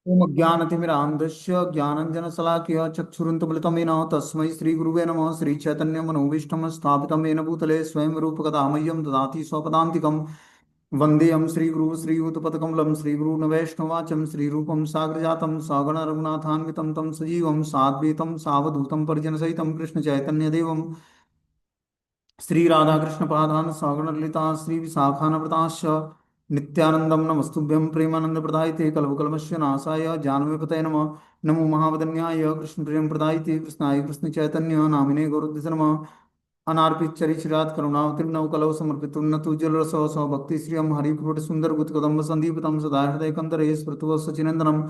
ओम ज्ञानतिमिरान्धस्य ज्ञानञ्जनशलाकया चक्षुरुन्मिलितं येन तस्मै श्रीगुरुवे नमः। श्रीचैतन्यमनोभीष्टं स्थापितं येन भूतले स्वयं रूपकदा मह्यं ददाति स्वपदान्तिकं। वन्देऽहं श्रीगुरुः श्रीयुतपदकमलं श्रीगुरुर्वैष्णवाचं श्रीरूपं साग्रजातं सगण रघुनाथान्वितं तं सजीवं साद्वैतं सावधूतं परिजनसहितं कृष्णचैतन्यदेवं श्री राधाकृष्ण पादान सागण ललिता श्री विशाखानवृताश्च नित्यानंदम नमस्तुभ्यं प्रेमानंद प्रदायते कल्पकल्मस्य नाशाय जानवीपतये नमः। नमो महावदन्याय कृष्ण प्रेम प्रदायते कृष्णाय कृष्ण चैतन्य नामिने गौरद्विष नमः। अनार्पित चरिचिरात करुणावतीर्णव कलव समर्पित उन्नत उज्ज्वल रसव सौ भक्ति श्रियम हरिपुट सुंदर गुत कदम्ब संदीपितम सदा हृदय कंदरे स्मृतव सचिनंदनम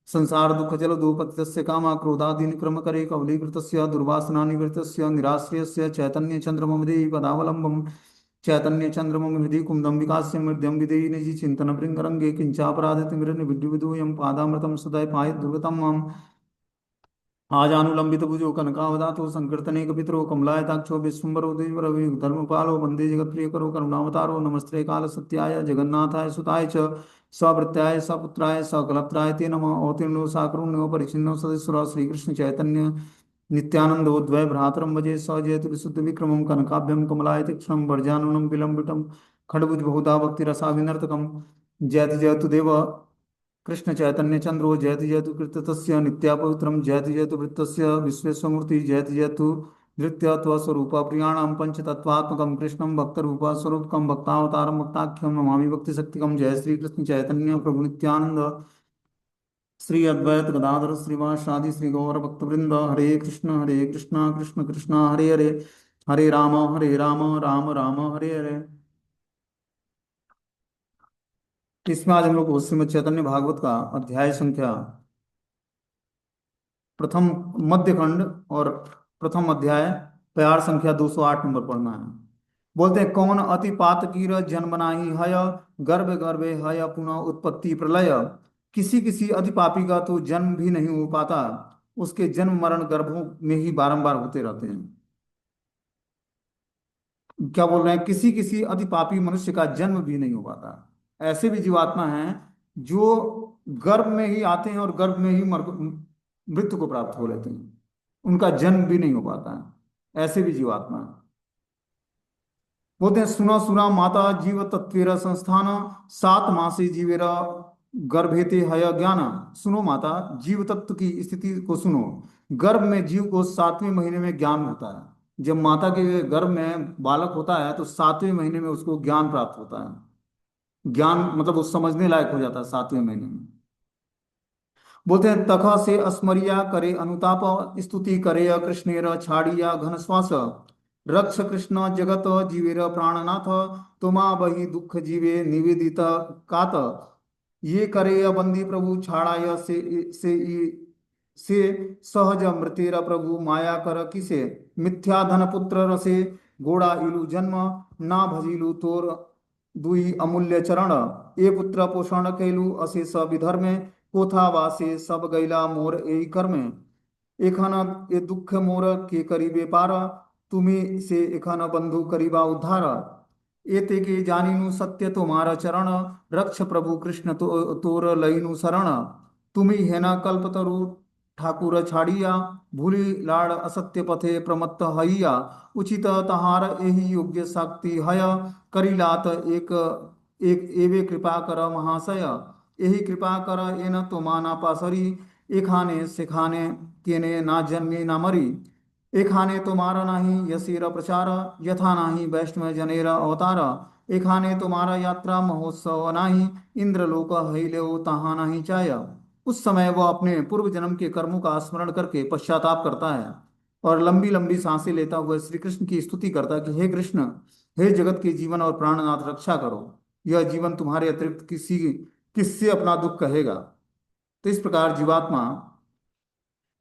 संसार दुख जल दुपतितस्य कामा क्रोधादीन क्रम करे कवलीकृतस्य दुर्वासना निवृत्तस्य निराश्रयस्य चैतन्य चंद्रमं हृदि पदावलंबम चैतन्य चंद्रमं हृदि कुंदम विकास्य मृद्यम विदेहि निजि चिंतन भृंगरंगे किंचापराधित विद्यु विदूयम पादामृतम सदय पाय दुर्गतम माम आजानुलंबित भुजो कनकावदातो संकीर्तने कपितरो कमलायताक्षो विश्वम्बरो द्विजवरो धर्मपालो वंदे जगत्प्रियकरो करुणावतारो नमस्ते काल सत्याय जगन्नाथाय सुताय च सवृत्याय सपुत्राय सकलत्राय ते नमः। अवतीर्णो साकरुण्यो परिचिन्नो सदस्वरो श्रीकृष्ण चैतन्य नित्यानंदो द्वय भ्रातरम भजे सजयतु विशुद्ध विक्रमं कनकाभ्यं कमलायतीक्ष्णं वर्जानुनं विलंबितं खड्गुज बहुधा भक्ति रसाविनर्तकं जयति जयतु देव कृष्ण चैतन्य चंद्रो जयति जयतु कृतस्य नित्यापवित्रम जयति जयतु वृत्तस्य विश्वेश्वमूर्ति जयति जयतु नृत्य स्वरूप प्रियाणाम पंचतत्वात्मकं कृष्णं भक्तरूप स्वरूपकं भक्तावतारम भक्ताख्यम नमामि भक्ति शक्तिकं। जय श्री कृष्ण चैतन्य प्रभु नित्यानंद श्री अद्वैत गदाधर श्रीवासादि श्री गौर भक्तवृंद। हरे कृष्ण कृष्ण कृष्ण हरे हरे हरे राम राम राम हरे हरे। इसमें आज हम लोग श्रीमद् चैतन्य भागवत का अध्याय संख्या प्रथम मध्य खंड और प्रथम अध्याय प्यार संख्या 208 नंबर पढ़ना है। बोलते हैं, कौन अति पातकीर जन्म नाही हय, गर्भ गर्भे हय पुनः उत्पत्ति प्रलय। किसी किसी अति पापी का तो जन्म भी नहीं हो पाता, उसके जन्म मरण गर्भों में ही बारंबार होते रहते हैं। क्या बोल रहे हैं? किसी किसी अति पापी मनुष्य का जन्म भी नहीं हो पाता। ऐसे भी जीवात्मा हैं जो गर्भ में ही आते हैं और गर्भ में ही मृत्यु को प्राप्त हो लेते हैं, उनका जन्म भी नहीं हो पाता है। ऐसे भी जीवात्मा हैं। बोलते हैं, सुना सुना माता जीव तत्वेर संस्थान, सात मासे जीवेरा गर्भेते हय ज्ञान। सुनो माता, जीव तत्व की स्थिति को सुनो। गर्भ में जीव को 7वें महीने में ज्ञान होता है। जब माता के गर्भ में बालक होता है तो 7वें महीने में उसको ज्ञान प्राप्त होता है। ज्ञान मतलब वो समझने लायक हो जाता है 7वें महीने में। बोलते हैं, तख से अस्मरिया करे अनुताप, स्तुति करे कृष्णेर छाड़िया घन श्वास। रक्ष कृष्ण जगत जीवेर प्राणनाथ, तुमा बही दुख जीवे निवेदित कात। ये करे बंदी प्रभु छाड़ाय से सहज मृतेर प्रभु माया कर किसे। मिथ्या धन पुत्र रसे गोड़ा इलु जन्म, ना भजिलु तोर दुई अमूल्य चरण। ए पुत्र पोषण कैलु अशेष विधर्म, कोथा वासे सब गैला मोर ए कर्म। एखन ए दुख मोर के करीबे पार, तुम्ही से एखन बंधु करीबा उद्धार। एते के जानिनु सत्य तुम्हारा चरण, रक्ष प्रभु कृष्ण तोर लईनु शरण। तुम्ही है न कल्पतरु ठाकुर छाड़िया, भूली लाड़ असत्य पथे प्रमत्त हइया। उचित तहार एहि योग्य शक्ति हय, करिलात एक एक एवे कृपा कर महाशय। यही कृपा कर एन तो माना पासरी, एखाने सिखाने केने ना जन्मे ना मरी। एखाने तो मारा नाही यसीर प्रचार, यथा नाही वैष्णव जनेर अवतार। एखाने तुम्हारा यात्रा महोत्सव नाही, इंद्रलोक हइलेउ तहाँ नहीं चाय। उस समय वह अपने पूर्व जन्म के कर्मों का स्मरण करके पश्चाताप करता है और लंबी लंबी सांसें लेता हुआ श्री कृष्ण की स्तुति करता है कि हे कृष्ण, हे जगत के जीवन और प्राणनाथ, रक्षा करो। यह जीवन तुम्हारे अतिरिक्त किससे अपना दुख कहेगा। तो इस प्रकार जीवात्मा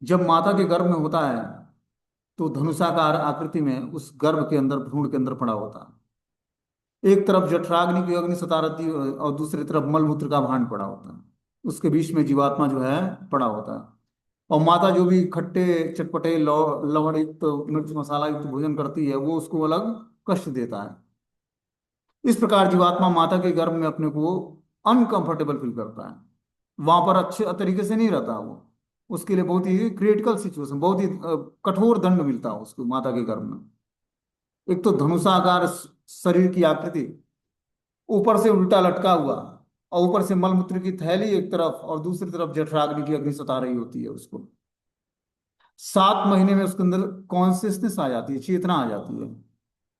जब माता के गर्भ में होता है तो धनुषाकार आकृति में उस गर्भ के अंदर, भ्रूण के अंदर पड़ा होता है। एक तरफ जठराग्नि की अग्नि सता रहती है और दूसरी तरफ मलमूत्र का भांड पड़ा होता है। उसके बीच में जीवात्मा जो है पड़ा होता है। और माता जो भी खट्टे चटपटे लवण युक्त मिर्च मसाला युक्त भोजन करती है वो उसको अलग कष्ट देता है। इस प्रकार जीवात्मा माता के गर्भ में अपने को अनकंफर्टेबल फील करता है। वहां पर अच्छे तरीके से नहीं रहता वो। उसके लिए बहुत ही क्रिटिकल सिचुएशन, बहुत ही कठोर दंड मिलता है उसको माता के गर्भ में। एक तो धनुषाकार शरीर की आकृति, ऊपर से उल्टा लटका हुआ, और ऊपर से मलमूत्र की थैली एक तरफ और दूसरी तरफ जठराग्नि की अग्नि सता रही होती है उसको। 7 महीने में उसके अंदर कॉन्सियसनेस आ जाती है, चेतना आ जाती है।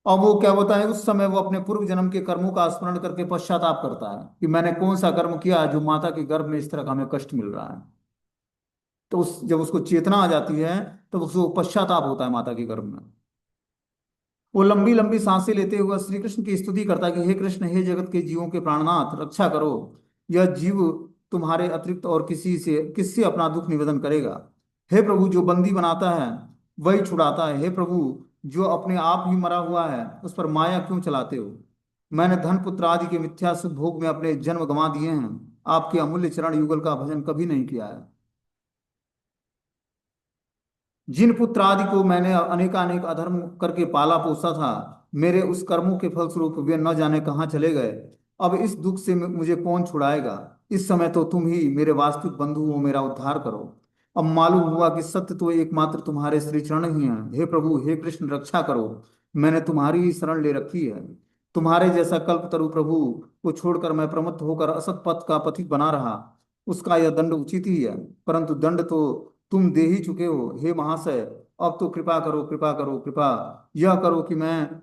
और वो क्या होता है, उस समय वो अपने पूर्व जन्म के कर्मों का स्मरण करके पश्चाताप करता है कि मैंने कौन सा कर्म किया जो माता के गर्भ में इस तरह का हमें कष्ट मिल रहा है। तो उस जब उसको चेतना आ जाती है, तो उसको पश्चाताप होता है माता के गर्भ में। वो लंबी लंबी सांसें लेते हुए श्री कृष्ण की स्तुति करता है कि हे कृष्ण, हे जगत के जीवों के प्राणनाथ, रक्षा करो। यह जीव तुम्हारे अतिरिक्त और किसी से किससे अपना दुख निवेदन करेगा। हे प्रभु, जो बंदी बनाता है वही छुड़ाता है। हे प्रभु, जो अपने आप ही मरा हुआ है उस पर माया क्यों चलाते हो। मैंने धन पुत्र आदि के मिथ्या सुख भोग में अपने जन्म गंवा दिए हैं, आपके अमूल्य चरण युगल का भजन कभी नहीं किया है। जिन पुत्र आदि को मैंने अनेकानेक अधर्म करके पाला पोसा था, मेरे उस कर्मों के फलस्वरूप वे न जाने कहाँ चले गए। अब इस दुख से मुझे कौन छुड़ाएगा। इस समय तो तुम ही मेरे वास्तविक बंधु हो, मेरा उद्धार करो। अब मालूम हुआ कि सत्य तो एकमात्र तुम्हारे श्री चरण ही हैं। हे प्रभु, हे कृष्ण, रक्षा करो। मैंने तुम्हारी ही शरण ले रखी है। तुम्हारे जैसा कल्प तरु प्रभु को छोड़कर मैं प्रमत्त होकर असत पथ का पथिक बना रहा, उसका यह दंड उचित ही है। परंतु दंड तो तुम दे ही चुके हो। हे महाशय, अब तो कृपा करो, कृपा करो, कृपा यह करो कि मैं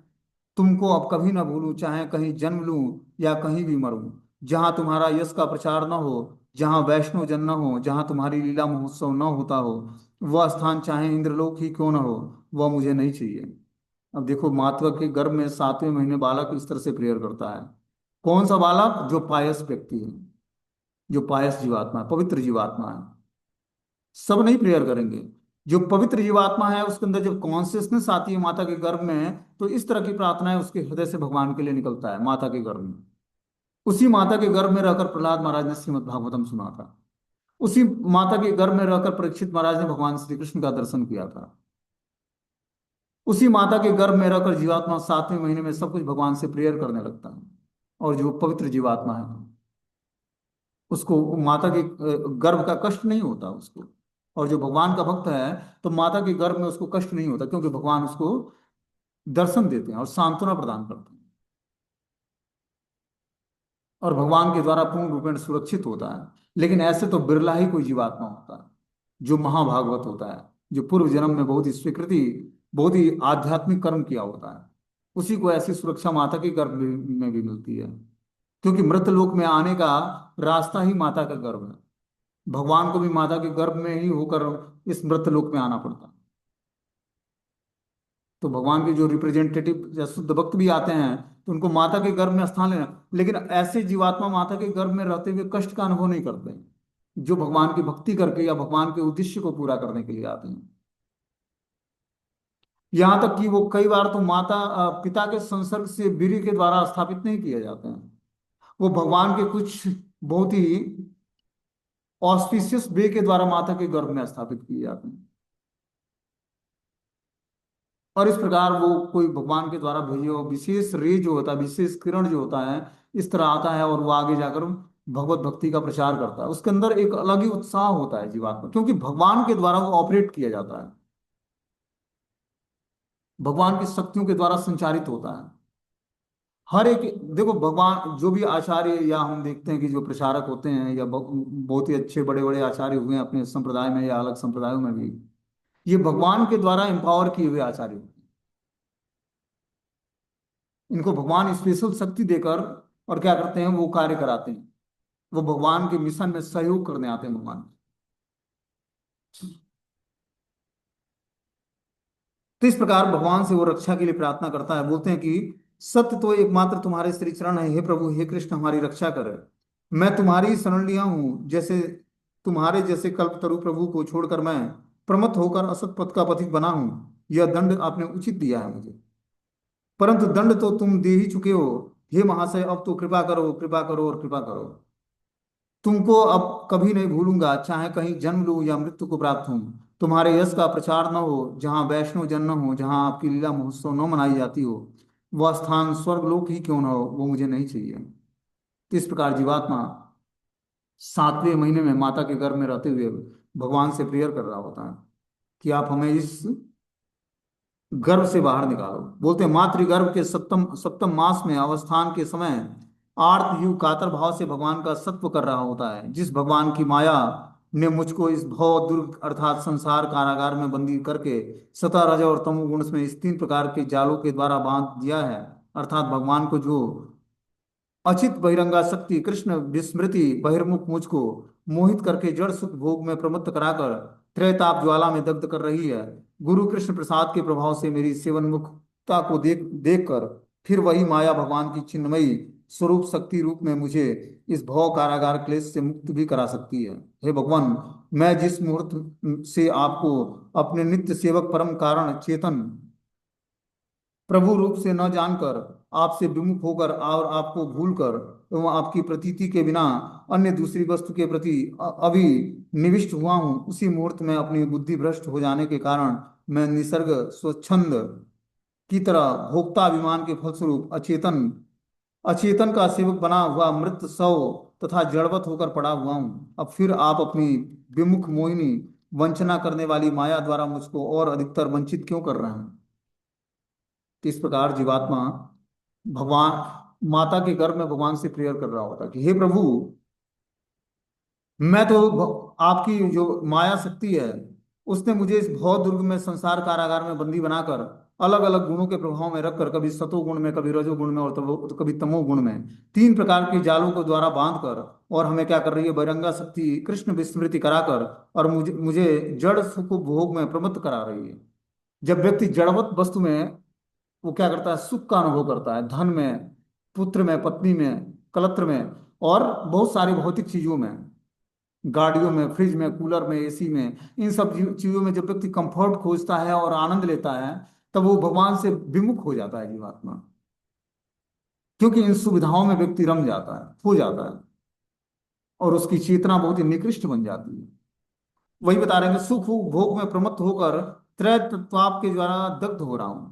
तुमको अब कभी न भूलूं, चाहे कहीं जन्म लूं या कहीं भी मरूं। जहां तुम्हारा यश का प्रचार न हो, जहां वैष्णव जन न हो, जहां तुम्हारी लीला महोत्सव न होता हो, वह स्थान चाहे इंद्रलोक ही क्यों न हो, वह मुझे नहीं चाहिए। अब देखो, मातवा के गर्भ में 7वें महीने बालक इस तरह से प्रेयर करता है। कौन सा बालक? जो पायस व्यक्ति है, जो पायस जीवात्मा है, पवित्र जीवात्मा है। सब नहीं प्रेयर करेंगे। जो पवित्र जीवात्मा है उसके अंदर जब कॉन्शियसनेस आती है माता के गर्भ में, तो इस तरह की प्रार्थनाएं उसके हृदय से भगवान के लिए निकलता है माता के गर्भ में। उसी माता के गर्भ में रहकर प्रहलाद महाराज ने श्रीमद् भागवतम सुना था। उसी माता के गर्भ में रहकर परीक्षित महाराज ने भगवान श्री कृष्ण का दर्शन किया था। उसी माता के गर्भ में रहकर जीवात्मा 7वें महीने में सब कुछ भगवान से प्रेयर करने लगता है। और जो पवित्र जीवात्मा है उसको माता के गर्भ का कष्ट नहीं होता उसको। और जो भगवान का भक्त है, तो माता के गर्भ में उसको कष्ट नहीं होता, क्योंकि भगवान उसको दर्शन देते हैं और सांत्वना प्रदान करते हैं। और भगवान के द्वारा पूर्ण रूपेण सुरक्षित होता है। लेकिन ऐसे तो बिरला ही कोई जीवात्मा होता है जो महाभागवत होता है, जो पूर्व जन्म में बहुत ही स्वीकृति, बहुत ही आध्यात्मिक कर्म किया होता है। उसी को ऐसी सुरक्षा माता के गर्भ में भी मिलती है। क्योंकि मृत लोक में आने का रास्ता ही माता का गर्भ है। भगवान को भी माता के गर्भ में ही होकर इस मृत लोक में आना पड़ता है। तो भगवान के जो रिप्रेजेंटेटिव या शुद्ध भक्त भी आते हैं, तो उनको माता के गर्भ में स्थान लेना। लेकिन ऐसे जीवात्मा माता के गर्भ में रहते हुए कष्ट का अनुभव नहीं करते हैं, जो भगवान की भक्ति करके या भगवान के उद्देश्य को पूरा करने के लिए आते हैं। यहाँ तक कि वो कई बार तो माता पिता के संसर्ग से वीर्य के द्वारा स्थापित नहीं किए जाते हैं। वो भगवान के कुछ बहुत ही ऑस्पिशियस वे के द्वारा माता के गर्भ में स्थापित किए जाते हैं। और इस प्रकार वो कोई भगवान के द्वारा भेजे हुआ विशेष रे जो होता है, विशेष किरण जो होता है, इस तरह आता है और वो आगे जाकर भगवत भक्ति का प्रचार करता है। उसके अंदर एक अलग ही उत्साह होता है जीवात्मा, क्योंकि भगवान के द्वारा वो ऑपरेट किया जाता है, भगवान की शक्तियों के द्वारा संचारित होता है। हर एक, देखो भगवान जो भी आचार्य या हम देखते हैं कि जो प्रचारक होते हैं या बहुत ही अच्छे बड़े बड़े आचार्य हुए हैं अपने संप्रदाय में या अलग संप्रदायों में भी, ये भगवान के द्वारा एम्पावर किए हुए आचार्य होते हैं। इनको भगवान स्पेशल शक्ति देकर और क्या करते हैं, वो कार्य कराते हैं। वो भगवान के मिशन में सहयोग करने आते हैं भगवान। तो इस प्रकार भगवान से वो रक्षा के लिए प्रार्थना करता है। बोलते हैं कि सत्य तो एकमात्र तुम्हारे श्री चरण है। हे प्रभु, हे कृष्ण, हमारी रक्षा कर। मैं तुम्हारी ही शरण लिया हूँ। जैसे तुम्हारे जैसे कल्प तरु प्रभु को छोड़कर मैं प्रमत्त होकर असत पथ का पथिक बना हूँ। यह दंड आपने उचित दिया है मुझे, परंतु दंड तो तुम दे ही चुके हो। हे महाशय, अब तो कृपा करो, कृपा करो और कृपा करो। तुमको अब कभी नहीं भूलूंगा, चाहे कहीं जन्म लूं या मृत्यु को प्राप्त हूं। तुम्हारे यश का प्रचार न हो, जहाँ वैष्णव जन न हो, जहाँ आपकी लीला महोत्सव न मनाई जाती हो, वह स्थान स्वर्ग लोक ही क्यों न हो, वो मुझे नहीं चाहिए। तो इस प्रकार जीवात्मा 7वें महीने में माता के गर्भ में रहते हुए भगवान से प्रेयर कर रहा होता है कि आप हमें इस गर्भ से बाहर निकालो। बोलते हैं मातृ गर्भ के सप्तम सप्तम मास में अवस्थान के समय आर्त युग कातर भाव से भगवान का सत्व कर रहा होता है। जिस भगवान की माया ने मुझको इस भव दुर्ग अर्थात संसार कारागार में बंदी करके सतह रज और तमोगुण में इस 3 प्रकार के जालों के द्वारा बांध दिया है, अर्थात भगवान को जो अचित बहिरंगा शक्ति कृष्ण विस्मृति बहिर्मुख मुझको मोहित करके जड़ सुख भोग में प्रमत्त कराकर त्रैताप ज्वाला में दग्ध कर रही है। गुरु कृष्ण प्रसाद के प्रभाव से मेरी सेवन मुखता को देख कर फिर वही माया भगवान की चिन्मयी स्वरूप शक्ति रूप में मुझे इस भव कारागार क्लेश से मुक्त भी करा सकती है। हे भगवान, मैं जिस मुहूर्त से आपको अपने नित्य सेवक परम कारण चेतन प्रभु रूप से न जानकर आपसे विमुख होकर और आपको भूलकर एवं आपकी प्रतीति के बिना अन्य दूसरी वस्तु के प्रति अभी निविष्ट हुआ हूँ, उसी मुहूर्त में अपनी बुद्धि भ्रष्ट हो जाने के कारण मैं निसर्ग स्वच्छंद की तरह भोक्ताभिमान के फलस्वरूप अचेतन अचेतन का सेवक बना हुआ मृत शव तथा जड़वत होकर पड़ा हुआ हूँ। अब फिर आप अपनी विमुख मोहिनी वंचना करने वाली माया द्वारा मुझको और अधिकतर वंचित क्यों कर रहे हैं। तो इस प्रकार जीवात्मा भगवान माता के गर्भ में भगवान से प्रेयर कर रहा होता कि हे प्रभु, मैं तो आपकी जो माया शक्ति है उसने मुझे इस भव दुर्ग में संसार कारागार में बंदी बनाकर अलग अलग गुणों के प्रभाव में रखकर कभी सतोगुण में, कभी रजोगुण में और तो कभी तमोगुण में 3 प्रकार के जालों को द्वारा बांध कर और हमें क्या कर रही है, बहिरंगा शक्ति कृष्ण विस्मृति कराकर और मुझे मुझे जड़ सुख भोग में प्रमत्त करा रही है। जब व्यक्ति जड़वत वस्तु में वो क्या करता है, सुख का अनुभव करता है, धन में, पुत्र में, पत्नी में, कलत्र में और बहुत सारी भौतिक चीजों में, गाड़ियों में, फ्रिज में, कूलर में, एसी में, इन सब चीजों में जब व्यक्ति कंफर्ट खोजता है और आनंद लेता है तब वो भगवान से विमुख हो जाता है जीवात्मा, क्योंकि इन सुविधाओं में व्यक्ति रम जाता है, खो जाता है और उसकी चेतना बहुत ही निकृष्ट बन जाती है। वही बता रहे हैं कि सुख भोग में प्रमत्त होकर त्रय तत्वाप के द्वारा दग्ध हो रहा हूं।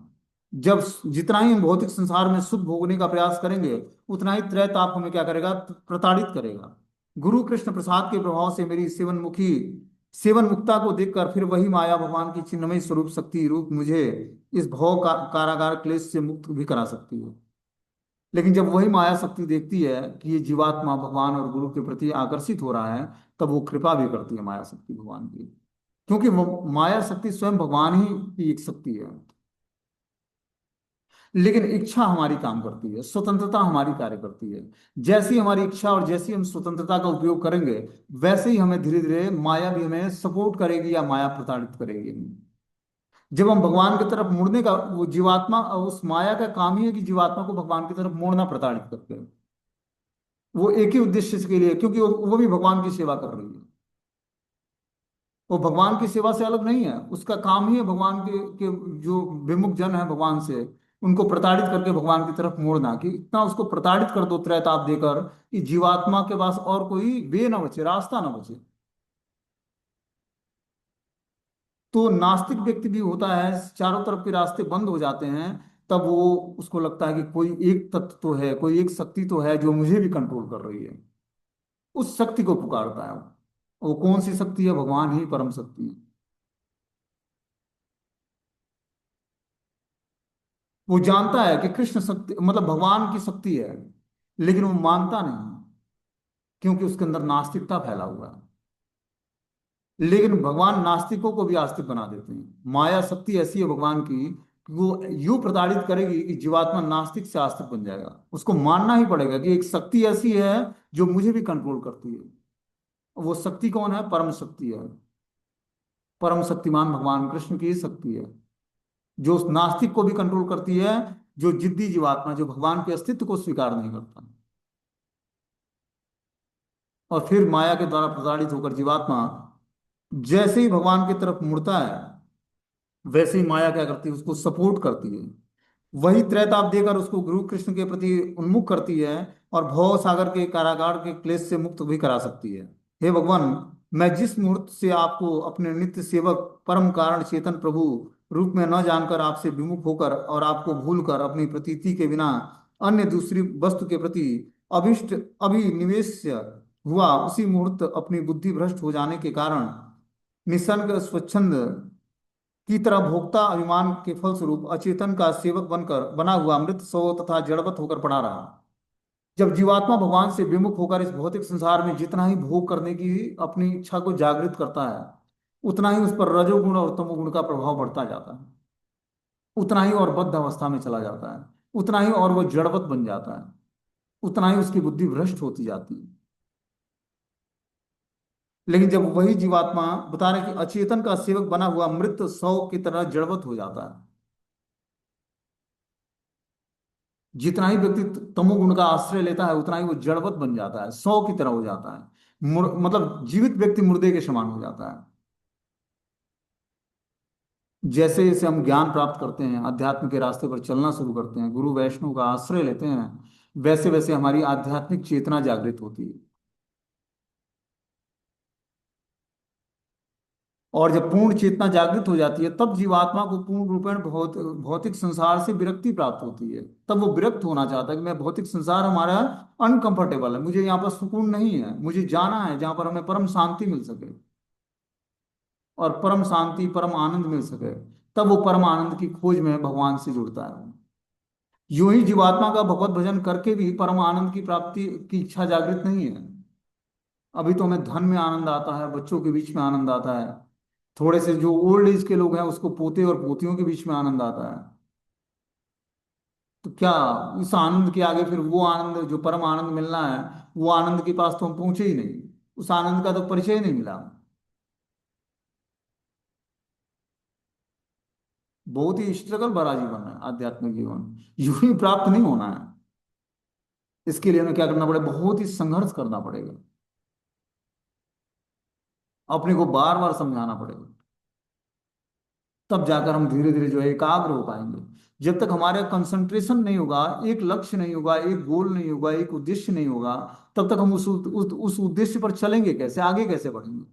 जब जितना ही हम भौतिक संसार में सुख भोगने का प्रयास करेंगे उतना ही त्रय ताप हमें क्या करेगा, प्रताड़ित करेगा। गुरु कृष्ण प्रसाद के प्रभाव से मेरी सेवन मुक्ता को देखकर फिर वही माया भगवान की चिन्मयी स्वरूप शक्ति रूप मुझे इस कारागार क्लेश से मुक्त भी करा सकती है। लेकिन जब वही माया शक्ति देखती है कि ये जीवात्मा भगवान और गुरु के प्रति आकर्षित हो रहा है तब वो कृपा भी करती है माया शक्ति भगवान की, क्योंकि वो माया शक्ति स्वयं भगवान ही की एक शक्ति है। लेकिन इच्छा हमारी काम करती है, स्वतंत्रता हमारी कार्य करती है। जैसी हमारी इच्छा और जैसी हम स्वतंत्रता का उपयोग करेंगे वैसे ही हमें धीरे धीरे माया भी हमें सपोर्ट करेगी या माया प्रताड़ित करेगी। जब हम भगवान की तरफ मुड़ने का, वो जीवात्मा उस माया का काम ही है कि जीवात्मा को भगवान की तरफ मोड़ना, प्रताड़ित करके वो एक ही उद्देश्य के लिए, क्योंकि वो भी भगवान की सेवा कर रही है। वो भगवान की सेवा से अलग नहीं है, उसका काम ही है भगवान के जो विमुख जन है भगवान से उनको प्रताड़ित करके भगवान की तरफ मोड़ना, कि इतना उसको प्रताड़ित कर दो त्रैताप देकर कि जीवात्मा के पास और कोई वे न बचे, रास्ता न बचे। तो नास्तिक व्यक्ति भी होता है, चारों तरफ के रास्ते बंद हो जाते हैं, तब वो उसको लगता है कि कोई एक तत्व तो है, कोई एक शक्ति तो है जो मुझे भी कंट्रोल कर रही है। उस शक्ति को पुकारता है वो कौन सी शक्ति है, भगवान ही परम शक्ति है। वो जानता है कि कृष्ण शक्ति मतलब भगवान की शक्ति है, लेकिन वो मानता नहीं क्योंकि उसके अंदर नास्तिकता फैला हुआ है। लेकिन भगवान नास्तिकों को भी आस्तिक बना देते हैं। माया शक्ति ऐसी है भगवान की कि वो यूं प्रताड़ित करेगी कि जीवात्मा नास्तिक से आस्तिक बन जाएगा। उसको मानना ही पड़ेगा कि एक शक्ति ऐसी है जो मुझे भी कंट्रोल करती है। वो शक्ति कौन है, परम शक्ति है। परम शक्तिमान भगवान कृष्ण की ही शक्ति है जो उस नास्तिक को भी कंट्रोल करती है, जो जिद्दी जीवात्मा, जो भगवान के अस्तित्व को स्वीकार नहीं करता। और फिर माया के द्वारा प्रताड़ित होकर जीवात्मा जैसे ही भगवान की तरफ मुड़ता है वैसे ही माया क्या करती है, उसको सपोर्ट करती है। वही त्रैताप देकर उसको गुरु कृष्ण के प्रति उन्मुख करती है और भव सागर के कारागार के क्लेश से मुक्त भी करा सकती है। हे भगवान, मैं जिस मुहूर्त से आपको अपने नित्य सेवक परम कारण चेतन प्रभु रूप में न जानकर आपसे विमुख होकर और आपको भूलकर अपनी प्रतीति के बिना अन्य दूसरी वस्तु के प्रति अभिष्ट अभिनिवेश हुआ उसी मुहूर्त अपनी बुद्धि भ्रष्ट हो जाने के कारण निसर्ग स्वच्छंद की तरह भोक्ता अभिमान के फलस्वरूप अचेतन का सेवक बनकर बना हुआ मृत सो तथा जड़वत होकर पड़ा रहा। जब जीवात्मा भगवान से विमुख होकर इस भौतिक संसार में जितना ही भोग करने की अपनी इच्छा को जागृत करता है, उतना ही उस पर रजोगुण और तमोगुण का प्रभाव बढ़ता जाता है, उतना ही और बद्ध अवस्था में चला जाता है, उतना ही और वो जड़वत बन जाता है, उतना ही उसकी बुद्धि भ्रष्ट होती जाती है। लेकिन जब वही जीवात्मा बता रहे कि अचेतन का सेवक बना हुआ मृत शव की तरह जड़वत हो जाता है, जितना ही व्यक्ति तमोगुण का आश्रय लेता है उतना ही वो जड़वत बन जाता है, शव की तरह हो जाता है, मतलब जीवित व्यक्ति मुर्दे के समान हो जाता है। जैसे जैसे हम ज्ञान प्राप्त करते हैं, अध्यात्म के रास्ते पर चलना शुरू करते हैं, गुरु वैष्णव का आश्रय लेते हैं, वैसे वैसे हमारी आध्यात्मिक चेतना जागृत होती है। और जब पूर्ण चेतना जागृत हो जाती है तब जीवात्मा को पूर्ण रूपेण भौतिक संसार से विरक्ति प्राप्त होती है। तब वो विरक्त होना चाहता है कि मैं भौतिक संसार हमारा अनकंफर्टेबल है, मुझे यहाँ पर सुकून नहीं है, मुझे जाना है जहाँ पर हमें परम शांति मिल सके और परम शांति परम आनंद मिल सके। तब वो परम आनंद की खोज में भगवान से जुड़ता है। यूं ही जीवात्मा का भगवत भजन करके भी परम आनंद की प्राप्ति की इच्छा जागृत नहीं है। अभी तो हमें धन में आनंद आता है, बच्चों के बीच में आनंद आता है, थोड़े से जो ओल्ड एज के लोग हैं उसको पोते और पोतियों के बीच में आनंद आता है। तो क्या इस आनंद के आगे फिर वो आनंद जो परम आनंद मिलना है, वो आनंद के पास तो हम पहुंचे ही नहीं, उस आनंद का तो परिचय ही नहीं मिला। बहुत ही स्ट्रगल भरा जीवन है आध्यात्मिक जीवन, यूं ही प्राप्त नहीं होना है। इसके लिए हमें क्या करना पड़ेगा, बहुत ही संघर्ष करना पड़ेगा, अपने को बार बार समझाना पड़ेगा। तब जाकर हम धीरे धीरे जो है एकाग्र हो पाएंगे। जब तक हमारा कंसंट्रेशन नहीं होगा, एक लक्ष्य नहीं होगा, एक गोल नहीं होगा, एक उद्देश्य नहीं होगा, तब तक हम उस उद्देश्य पर चलेंगे कैसे, आगे कैसे बढ़ेंगे।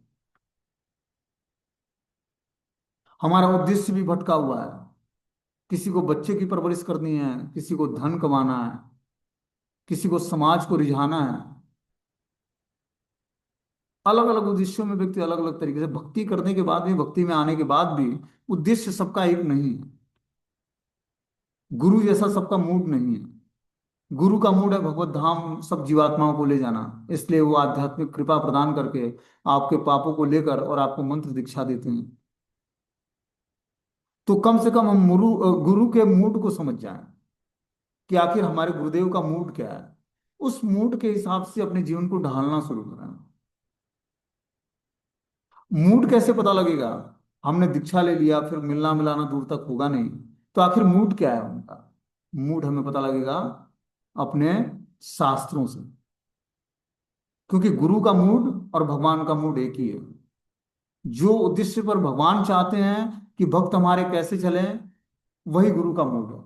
हमारा उद्देश्य भी भटका हुआ है। किसी को बच्चे की परवरिश करनी है, किसी को धन कमाना है, किसी को समाज को रिझाना है। अलग अलग उद्देश्यों में व्यक्ति अलग अलग तरीके से भक्ति करने के बाद भी, भक्ति में आने के बाद भी उद्देश्य सबका एक नहीं है। गुरु जैसा सबका मूड नहीं है। गुरु का मूड है भगवत धाम सब जीवात्माओं को ले जाना। इसलिए वो आध्यात्मिक कृपा प्रदान करके आपके पापों को लेकर और आपको मंत्र दीक्षा देते हैं। तो कम से कम हम गुरु के मूड को समझ जाएं कि आखिर हमारे गुरुदेव का मूड क्या है। उस मूड के हिसाब से अपने जीवन को ढालना शुरू करें। मूड कैसे पता लगेगा, हमने दीक्षा ले लिया फिर मिलना मिलाना दूर तक होगा नहीं, तो आखिर मूड क्या है उनका। मूड हमें पता लगेगा अपने शास्त्रों से, क्योंकि गुरु का मूड और भगवान का मूड एक ही है। जो उद्देश्य पर भगवान चाहते हैं कि भक्त हमारे कैसे चले, वही गुरु का मूड है,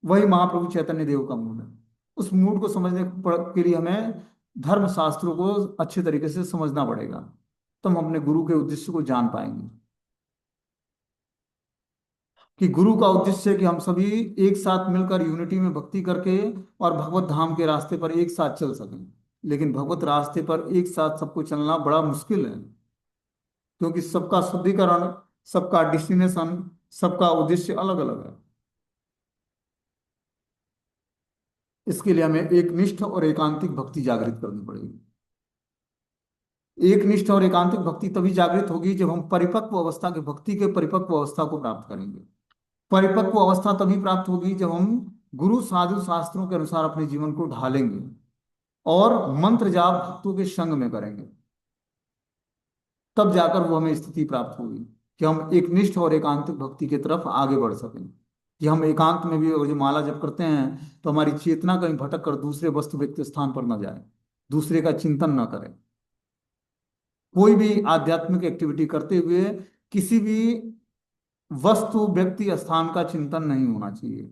वही महाप्रभु चैतन्य देव का मूड है। उस मूड को समझने के लिए हमें धर्म शास्त्रों को अच्छे तरीके से समझना पड़ेगा, तो हम अपने गुरु के उद्देश्य को जान पाएंगे कि गुरु का उद्देश्य है कि हम सभी एक साथ मिलकर यूनिटी में भक्ति करके और भगवत धाम के रास्ते पर एक साथ चल सकें। लेकिन भगवत रास्ते पर एक साथ सबको चलना बड़ा मुश्किल है, क्योंकि सबका शुद्धिकरण, सबका डेस्टिनेशन, सबका उद्देश्य अलग अलग है। इसके लिए हमें एक निष्ठ और एकांतिक भक्ति जागृत करनी पड़ेगी। एक निष्ठ और एकांतिक भक्ति तभी जागृत होगी जब हम परिपक्व अवस्था के भक्ति के परिपक्व अवस्था को प्राप्त करेंगे। परिपक्व अवस्था तभी प्राप्त होगी जब हम गुरु साधु शास्त्रों के अनुसार अपने जीवन को ढालेंगे और मंत्र जाप भक्तों के संग में करेंगे। तब जाकर वो हमें स्थिति प्राप्त होगी कि हम एक निष्ठ और एकांतिक भक्ति की तरफ आगे बढ़ सकें। कि हम एकांत में भी और जो माला जप करते हैं तो हमारी चेतना कहीं भटक कर दूसरे वस्तु व्यक्ति स्थान पर न जाए, दूसरे का चिंतन न करें। कोई भी आध्यात्मिक एक्टिविटी करते हुए किसी भी वस्तु व्यक्ति स्थान का चिंतन नहीं होना चाहिए।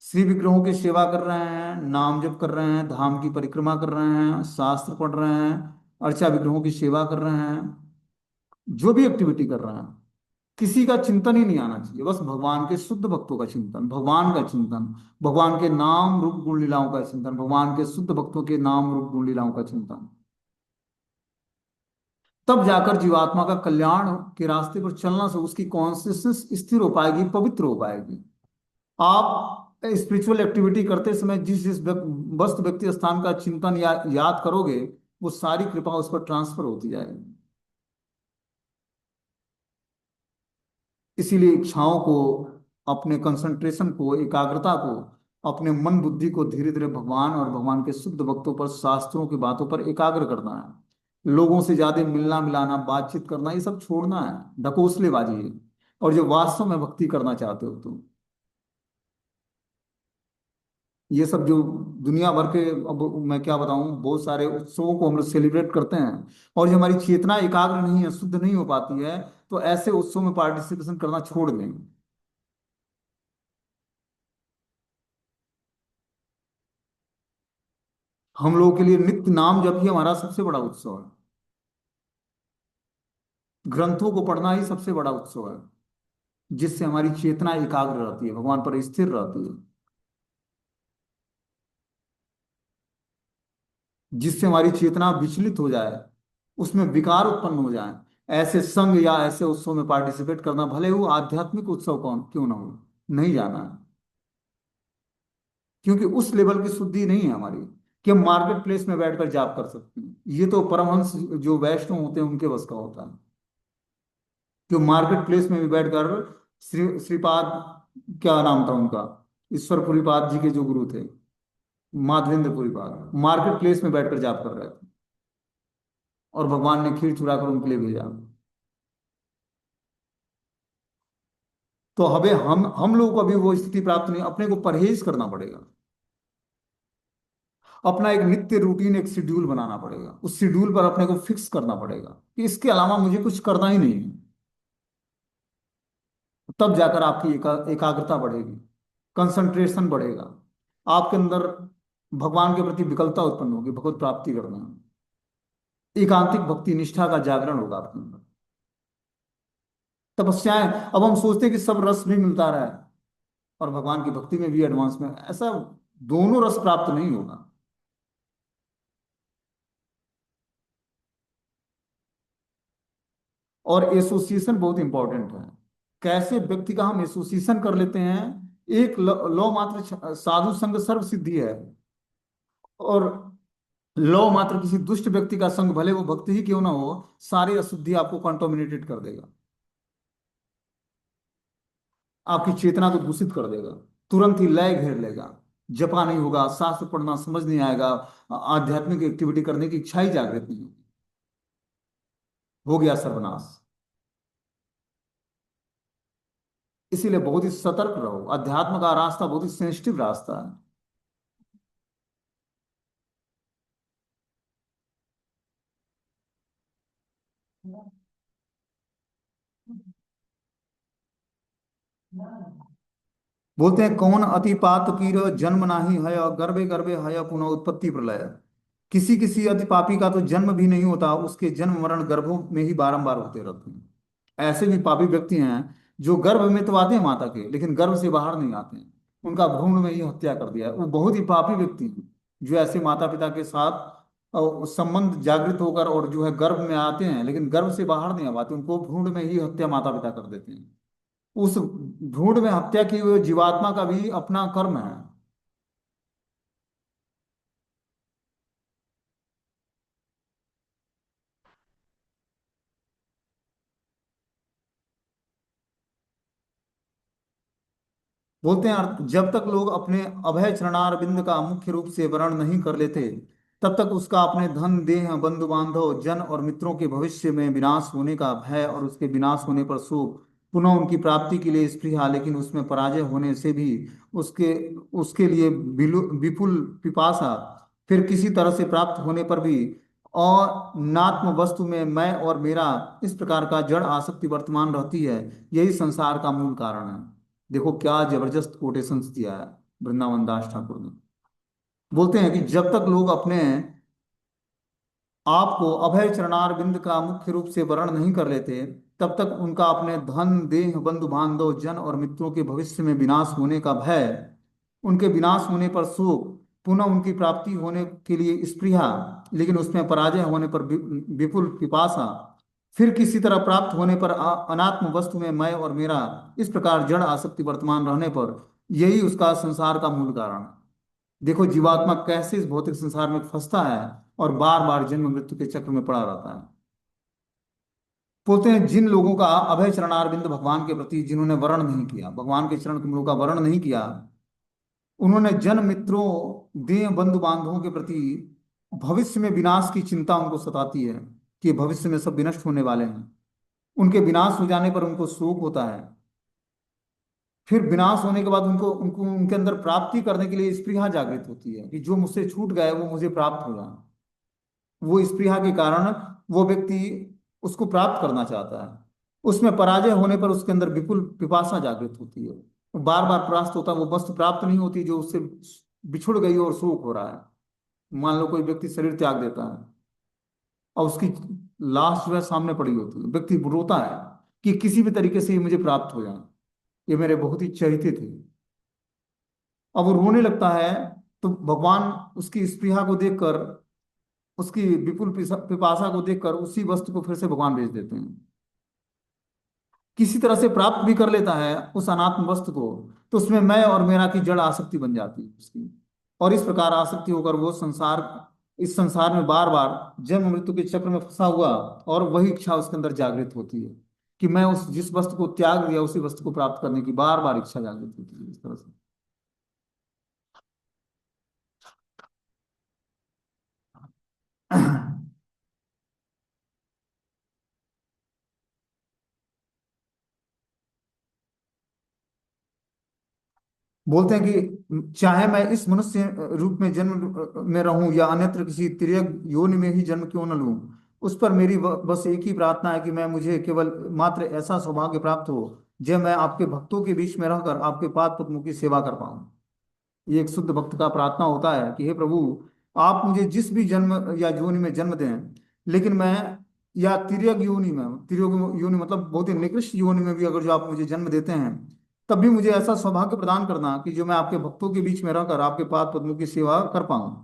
श्री विग्रहों की सेवा कर रहे हैं, नाम जप कर रहे हैं, धाम की परिक्रमा कर रहे हैं, शास्त्र पढ़ रहे हैं, अर्चा विग्रहों की सेवा कर रहे हैं, जो भी एक्टिविटी कर रहे हैं, किसी का चिंतन ही नहीं आना चाहिए। बस भगवान के शुद्ध भक्तों का चिंतन, भगवान का चिंतन, भगवान के नाम रूप गुण लीलाओं का चिंतन, भगवान के शुद्ध भक्तों के नाम रूप गुण लीलाओं का चिंतन। तब जाकर जीवात्मा का कल्याण के रास्ते पर चलना से उसकी कॉन्सियसनेस स्थिर हो पाएगी, पवित्र हो पाएगी। आप स्पिरिचुअल एक्टिविटी करते समय जिस जिस वस्तु व्यक्ति स्थान का चिंतन या याद करोगे, वो सारी कृपा उस पर ट्रांसफर होती जाएगी। इसीलिए इच्छाओं को, अपने कंसंट्रेशन को, एकाग्रता को, अपने मन बुद्धि को धीरे धीरे भगवान और भगवान के शुद्ध भक्तों पर, शास्त्रों की बातों पर एकाग्र करना है। लोगों से ज्यादा मिलना मिलाना, बातचीत करना, ये सब छोड़ना है, ढकोसलेबाजी है। और जो वास्तव में भक्ति करना चाहते हो तुम, ये सब जो दुनिया भर के, अब मैं क्या बताऊं, बहुत सारे उत्सवों को हम लोग सेलिब्रेट करते हैं, और जो हमारी चेतना एकाग्र नहीं है, शुद्ध नहीं हो पाती है, तो ऐसे उत्सव में पार्टिसिपेशन करना छोड़ दें। हम लोगों के लिए नित्य नाम जप ही हमारा सबसे बड़ा उत्सव है। ग्रंथों को पढ़ना ही सबसे बड़ा उत्सव है, जिससे हमारी चेतना एकाग्र रहती है, भगवान पर स्थिर रहती है, जिससे हमारी चेतना विचलित हो जाए, उसमें विकार उत्पन्न हो जाए। ऐसे संघ या ऐसे उत्सव में पार्टिसिपेट करना, भले वो आध्यात्मिक उत्सव कौन क्यों ना हो, नहीं जाना है। क्योंकि उस लेवल की शुद्धि नहीं है हमारी कि हम मार्केट प्लेस में बैठकर जाप कर सकते हैं। ये तो परमहंस जो वैष्णव होते हैं उनके बस का होता है, जो मार्केट प्लेस में भी बैठकर, श्रीपाद, क्या नाम था उनका, ईश्वरपुरीपाद जी के जो गुरु थे, माधवेंद्रपुरीपाद, मार्केट प्लेस में बैठकर जाप कर रहे थे, और भगवान ने खीर चुरा कर उनके लिए भेजा। तो हमें, हम लोगों को अभी वो स्थिति प्राप्त नहीं, अपने को परहेज करना पड़ेगा। अपना एक नित्य रूटीन, एक शेड्यूल बनाना पड़ेगा, उस शेड्यूल पर अपने को फिक्स करना पड़ेगा कि इसके अलावा मुझे कुछ करना ही नहीं है। तब जाकर आपकी एकाग्रता बढ़ेगी, कंसंट्रेशन बढ़ेगा, आपके अंदर भगवान के प्रति विकलता उत्पन्न होगी, भगवत प्राप्ति करना, एकांतिक भक्ति निष्ठा का जागरण होगा आपके अंदर। तपस्याएं, अब हम सोचते हैं कि सब रस भी मिलता रहा है, और भगवान की भक्ति में भी एडवांस में, ऐसा दोनों रस प्राप्त नहीं होगा। और एसोसिएशन बहुत इंपॉर्टेंट है। कैसे व्यक्ति का हम एसोसिएशन कर लेते हैं। एक लौ मात्र साधु संग सर्व सिद्धि है, और लौ मात्र किसी दुष्ट व्यक्ति का संग, भले वो भक्ति ही क्यों ना हो, सारी अशुद्धि आपको कंटोमिनेटेड कर देगा, आपकी चेतना को दूषित कर देगा, तुरंत ही लय घेर लेगा, जपा नहीं होगा, शास्त्र पढ़ना समझ नहीं आएगा, आध्यात्मिक एक्टिविटी करने की इच्छा ही जागृत नहीं होगी, हो गया सर्वनाश। इसीलिए बहुत ही सतर्क रहो, अध्यात्म का रास्ता बहुत ही सेंसिटिव रास्ता है। बोलते हैं, कौन अति पात कीर जन्म नाही है, गर्भे गर्भे है पुनः उत्पत्ति प्रलय। किसी किसी अति पापी का तो जन्म भी नहीं होता, उसके जन्म मरण गर्भों में ही बारंबार होते रहते हैं। ऐसे भी पापी व्यक्ति हैं जो गर्भ में तो आते हैं माता के, लेकिन गर्भ से बाहर नहीं आते हैं, उनका भ्रूण में ही हत्या कर दिया है। वो बहुत ही पापी व्यक्ति हैं जो ऐसे माता पिता के साथ संबंध जागृत होकर, और जो है गर्भ में आते हैं लेकिन गर्भ से बाहर नहीं आ पाते, उनको भ्रूण में ही हत्या माता पिता कर देते हैं। उस भ्रूण में हत्या की हुई जीवात्मा का भी अपना कर्म है। बोलते हैं, जब तक लोग अपने अभय चरणारविंद का मुख्य रूप से वर्ण नहीं कर लेते, तब तक उसका अपने धन देह बंधु बांधव जन और मित्रों के भविष्य में विनाश होने का भय, और उसके विनाश होने पर शोक, पुनः उनकी प्राप्ति के लिए स्पृहा, लेकिन उसमें पराजय होने से भी उसके उसके लिए विपुल पिपासा, फिर किसी तरह से प्राप्त होने पर भी, और नात्म वस्तु में मैं और मेरा, इस प्रकार का जड़ आसक्ति वर्तमान रहती है। यही संसार का मूल कारण है। देखो क्या जबरदस्त कोटेशंस दिया है वृंदावन दास ठाकुर ने। बोलते हैं कि जब तक लोग अपने आपको अभय चरणारविंद का मुख्य रूप से वर्ण नहीं कर लेते, तब तक उनका अपने धन देह बंधु बांधव जन और मित्रों के भविष्य में विनाश होने का भय, उनके विनाश होने पर शोक, पुनः उनकी प्राप्ति होने के लिए स्पृहा, लेकिन उसमें पराजय होने पर विपुल पिपासा, फिर किसी तरह प्राप्त होने पर अनात्म वस्तु में मैं और मेरा, इस प्रकार जड़ आसक्ति वर्तमान रहने पर, यही उसका संसार का मूल कारण है। देखो जीवात्मा कैसे इस भौतिक संसार में फंसता है और बार बार जन्म मृत्यु के चक्र में पड़ा रहता है। बोलते हैं जिन लोगों का अभय चरणारविंद भगवान के प्रति, जिन्होंने वर्ण नहीं किया, भगवान के चरण कमलों का वर्ण नहीं किया, उन्होंने जन मित्रों, देह बंधु बांधवों के प्रति भविष्य में विनाश की चिंता उनको सताती है कि भविष्य में सब विनष्ट होने वाले हैं। उनके विनाश हो जाने पर उनको शोक होता है। फिर विनाश होने के बाद उनको उनको उनके अंदर प्राप्ति करने के लिए स्पृहा जागृत होती है कि जो मुझसे छूट गए वो मुझे प्राप्त हो जाए। वो स्पृहा के कारण वो व्यक्ति उसको प्राप्त करना चाहता है। उसमें पराजय होने पर उसके अंदर विपुल पिपासा जागृत होती है। बार बार प्रयास होता है, वो वस्तु प्राप्त नहीं होती जो उससे बिछुड़ गई और शोक हो रहा है। मान लो कोई व्यक्ति शरीर त्याग देता है और उसकी लाश जो है सामने पड़ी होती है, व्यक्ति रोता है कि किसी भी तरीके से ये मुझे प्राप्त हो जाए, ये मेरे बहुत ही चहेते थे। अब वो रोने लगता है तो भगवान उसकी स्पृहा को देखकर, उसकी विपुल पिपासा को देखकर उसी वस्तु को फिर से भगवान भेज देते हैं। किसी तरह से प्राप्त भी कर लेता है उस अनात्म वस्तु को, तो उसमें मैं और मेरा की जड़ आसक्ति बन जाती है उसकी। और इस प्रकार आसक्ति होकर वो संसार, इस संसार में बार बार जन्म मृत्यु के चक्र में फंसा हुआ, और वही इच्छा उसके अंदर जागृत होती है कि मैं उस जिस वस्तु को त्याग दिया उसी वस्तु को प्राप्त करने की बार बार इच्छा जागृत होती है, इस तरह से। बोलते हैं कि चाहे मैं इस मनुष्य रूप में जन्म में रहूं या अन्यत्र किसी तिर्यक योनि में ही जन्म क्यों न लूं, उस पर मेरी बस एक ही प्रार्थना है कि मैं मुझे केवल मात्र ऐसा सौभाग्य प्राप्त हो जब मैं आपके भक्तों के बीच में रहकर आपके पाद पद्मों की सेवा कर पाऊं। ये एक शुद्ध भक्त का प्रार्थना होता है कि हे प्रभु, आप मुझे जिस भी जन्म या योनि में जन्म दें, लेकिन मैं, या तिर्यक योनि में, तिर्यक योनि मतलब बहुत ही निकृष्ट योनि में भी अगर जो आप मुझे जन्म देते हैं, तब भी मुझे ऐसा सौभाग्य प्रदान करना कि जो मैं आपके भक्तों के बीच में रहकर आपके पाद पद्मों की सेवा कर पाऊं।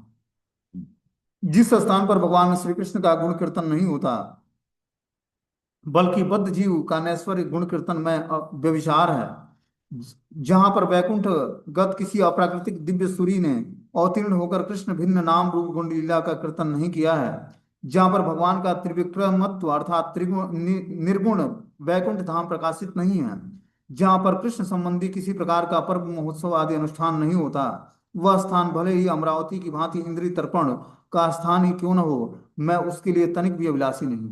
जिस स्थान पर भगवान श्री कृष्ण का गुण कीर्तन नहीं होता, बल्कि बद्ध जीव का नैश्वर्य गुण कीर्तन में व्यभिचार है, जहां पर वैकुंठ गत किसी अप्राकृतिक दिव्य सूरी ने अवतीर्ण होकर कृष्ण भिन्न नाम रूप गुण लीला का कीर्तन नहीं किया है, जहां पर भगवान का त्रिविक्रमत्व अर्थात त्रिगुण निर्गुण वैकुंठ धाम प्रकाशित नहीं है, जहां पर कृष्ण संबंधी किसी प्रकार का पर्व महोत्सव आदि अनुष्ठान नहीं होता, वह स्थान भले ही अमरावती की भांति इंद्रिय तर्पण का स्थान ही क्यों न हो, मैं उसके लिए तनिक भी अभिलाषी नहीं।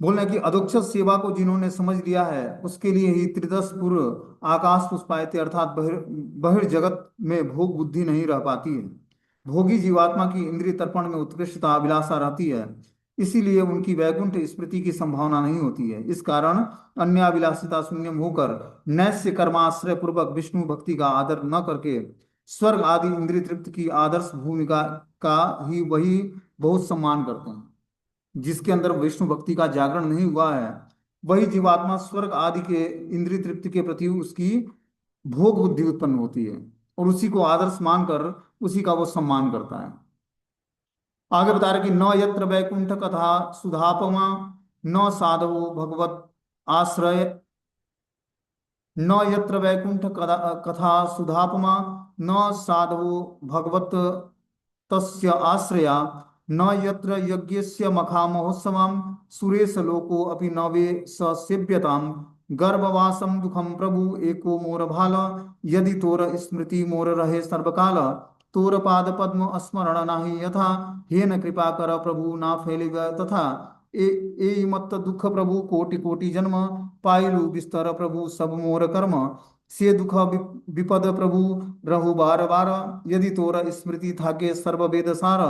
बोलना कि अधोक्षज सेवा को जिन्होंने समझ लिया है उसके लिए ही त्रिदश पुर आकाश पुष्पायते अर्थात बहिर्जगत में भोग बुद्धि नहीं रह पाती है। भोगी जीवात्मा की इंद्रिय तर्पण में उत्कृष्टता अभिलाषा रहती है, इसीलिए उनकी वैकुंठ स्मृति की संभावना नहीं होती है। इस कारण अन्याभिलाषिता शून्यम होकर नैस्य कर्माश्रय पूर्वक विष्णु भक्ति का आदर न करके स्वर्ग आदि इंद्रिय तृप्ति की आदर्श भूमिका का ही वही बहुत सम्मान करते हैं। जिसके अंदर विष्णु भक्ति का जागरण नहीं हुआ है, वही जीवात्मा स्वर्ग आदि के इंद्रिय तृप्ति के प्रति उसकी भोग बुद्धि उत्पन्न होती है, और उसी को आदर्श मानकर उसी का वो सम्मान करता है। आगे बता रहे कि न यत्र वैकुंठ कथा सुधापमा, न साधवो भगवत आश्रय, न यत्र वैकुंठ कथा सुधापमा, न साधवो भगवत तस्य आश्रया, न यत्र यज्ञस्य मखा महोत्सवम, सुरेश लोको अपि न वे स सेव्यताम, गर्भवासम दुखम प्रभु एको मोर भाल, यदि तोर स्मृति मोर रहे सर्वकाल, तोर पाद पद्म स्मरण नाही यथा, हे न कृपा कर प्रभु ना फैलिव तथा, ए ए मत दुख प्रभु कोटि कोटि जन्म, पाइलु विस्तर प्रभु सब मोर कर्म, से दुख विपद प्रभु रहु बार बार, यदि तोर स्मृति थाके सर्व वेद सार,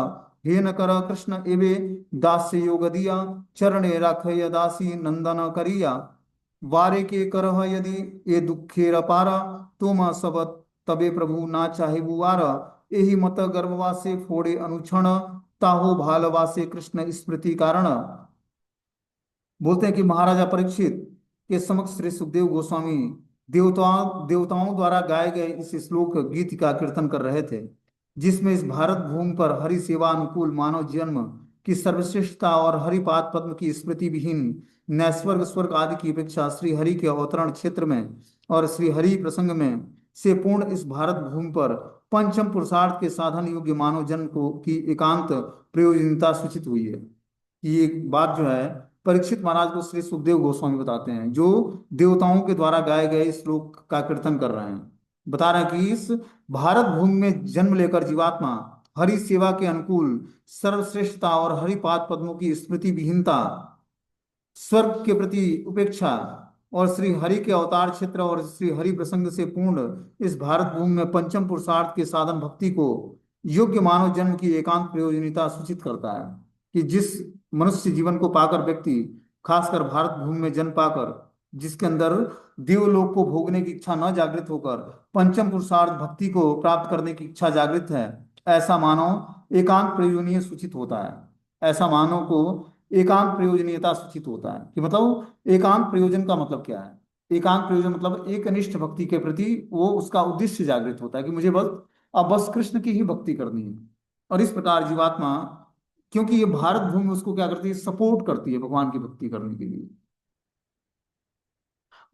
हे न कर कृष्ण एवे दास्य योग दिया, चरणे राखय दासी नंदन करिया, वारे के करह यदि ये दुखेर अपार, तुम सब तबे प्रभु ना चाहे बुआर, यही मत गर्भवासे फोड़े अनुक्षण, ताहो भालवासे कृष्ण स्मृति कारण। बोलते हैं कि महाराजा परीक्षित के समक्ष श्री सुखदेव गोस्वामी देवताओं देवताओं द्वारा गाए गए इस श्लोक गीत का कीर्तन कर रहे थे। जिसमें इस भारत भूमि पर हरि सेवा अनुकूल मानव जन्म की सर्वश्रेष्ठता और हरिपाद पद्म की स्मृति विहीन नैस्वर्ग स्वर्ग आदि की अपेक्षा श्री हरि के अवतरण क्षेत्र में और श्री हरि प्रसंग में से पूर्ण इस भारत भूमि पर पंचम पुरुषार्थ के साधन योग्य मानव जन्म को की एकांत प्रयोजनीयता सूचित हुई है। ये बात जो है परीक्षित महाराज को श्री सुखदेव गोस्वामी बताते हैं, जो देवताओं के द्वारा गाए गए इस श्लोक का कीर्तन कर रहे हैं। बता रहे हैं कि इस भारत भूमि में जन्म लेकर जीवात्मा हरि सेवा के अनुकूल सर्वश्रेष्ठता और हरिपाद पद्मों की स्मृति विहीनता, स्वर्ग के प्रति उपेक्षा और श्री हरि के अवतार क्षेत्र और श्री हरि प्रसंग से पूर्ण इस भारत भूमि में पंचम पुरुषार्थ के साधन भक्ति को योग्य मानव जन्म की एकांत प्रयोजनीयता सूचित करता है। कि जिस मनुष्य जीवन को पाकर व्यक्ति, खासकर भारत भूमि में जन्म पाकर, जिसके अंदर देवलोक को भोगने की इच्छा न जागृत होकर पंचम पुरुषार्थ भक्ति को प्राप्त करने की इच्छा जागृत है, ऐसा मानव एकांत प्रयोजनीय सूचित होता है। ऐसा मानव को एकांत प्रयोजनीयता सूचित होता है। कि मतलब एकांत प्रयोजन का मतलब क्या है? एकांत प्रयोजन मतलब एक अनिष्ठ भक्ति के प्रति वो उसका उद्देश्य जागृत होता है कि मुझे बस अब बस कृष्ण की ही भक्ति करनी है। और इस प्रकार जीवात्मा, क्योंकि ये भारत भूमि उसको क्या करती है, सपोर्ट करती है भगवान की भक्ति करने के लिए।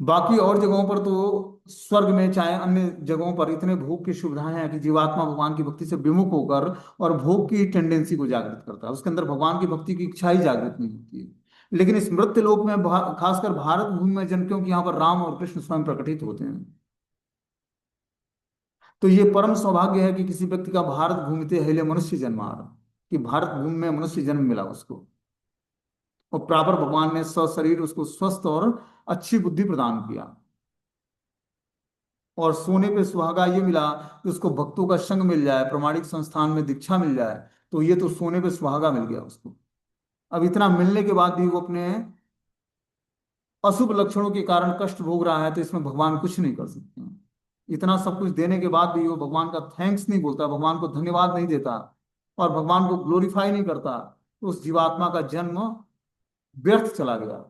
बाकी और जगहों पर तो, स्वर्ग में चाहे अन्य जगहों पर, इतने भोग की सुविधाएं हैं कि जीवात्मा भगवान की भक्ति से विमुख होकर और भोग की टेंडेंसी को जागृत करता है, उसके अंदर भगवान की भक्ति की इच्छा ही जागृत नहीं होती है। लेकिन इस मृत्यु लोक में खासकर भारत भूमि में जन, क्योंकि यहाँ पर राम और कृष्ण स्वयं प्रकटित होते हैं, तो ये परम सौभाग्य है कि किसी व्यक्ति का भारत भूमिते हिले मनुष्य जन्मार, कि भारत भूमि में मनुष्य जन्म मिला उसको, और प्रॉपर भगवान ने सशरीर उसको स्वस्थ और अच्छी बुद्धि प्रदान किया। और सोने पे सुहागा ये मिला कि उसको भक्तों का संग मिल जाए, प्रमाणिक संस्थान में दीक्षा मिल जाए, तो ये तो सोने पे सुहागा मिल गया उसको। अब इतना मिलने के बाद भी वो अपने अशुभ लक्षणों के कारण कष्ट भोग रहा है, तो इसमें भगवान कुछ नहीं कर सकते हैं। इतना सब कुछ देने के बाद भी वो भगवान का थैंक्स नहीं बोलता, भगवान को धन्यवाद नहीं देता और भगवान को ग्लोरीफाई नहीं करता, तो उस जीवात्मा का जन्म व्यर्थ चला गया।